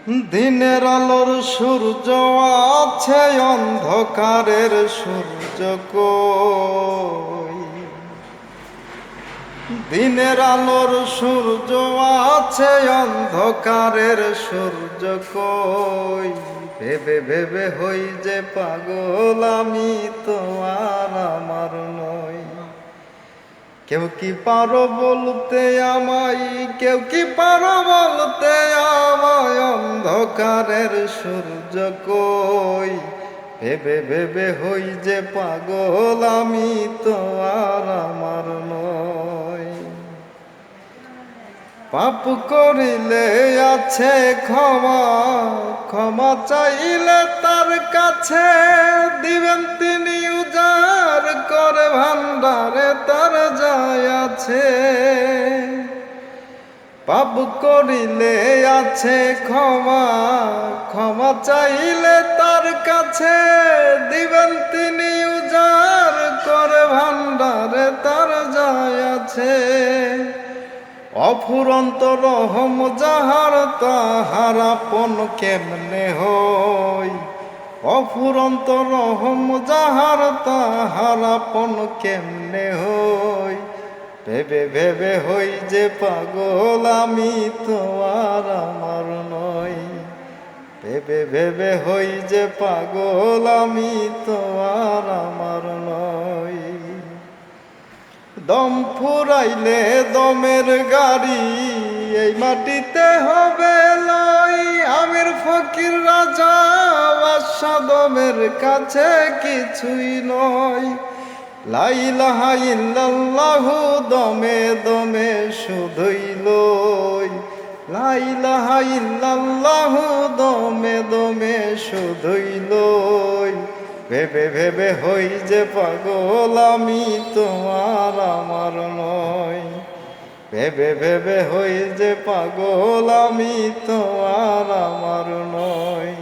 দিনের আলোর সূর্য আছে, অন্ধকারের সূর্য কই? দিনের আলোর সূর্য আছে, অন্ধকারের সূর্য কই? ভেবে ভেবে হই যে পাগল, আমি তো আর আমার নই। কেউ কি পারো বলতে আমায়, কেউ কি পারো বলতে আমায়, অন্ধকারের সূর্য কই? ভেবে ভেবে হই যে পাগল, আমি তো আর আমার নই। পাপ করিলে আছে ক্ষমা, ক্ষমা চাইলে তার কাছে দিবেন তিনি উজাড় করে, ভান্ডারে তার যায় আছে। পাপ করিলে আছে ক্ষমা, ক্ষমা চাইলে তার কাছে দিবেন তিনি উজাড় করে, ভান্ডারে তার যায় আছে। অফুরন্ত রহম যাহার, তাহার আপন কেমনে হই? অফুরন্ত রহম যাহার, তাহার আপন কেমনে হই? ভেবে ভেবে হই যে পাগল, আমি তো আর আমার নই। ভেবে ভেবে হই যে পাগল, আমি তো আর আমার নই। দম ফুরাইলে দমের গাড়ি এই মাটিতে হবে লই। আমির ফকির রাজা বাদশা দমের কাছে কিছুই নয়। লা ইলাহা ইল্লাল্লাহু দমে দমে শুধুই লই। লা ইলাহা ইল্লাল্লাহু দমে দমে শুধুই লই। ভেবে ভেবে হই যে পাগল, আমি তো আর আমার নই। ভেবে ভেবে হই যে পাগল, আমি তো আর আমার নই।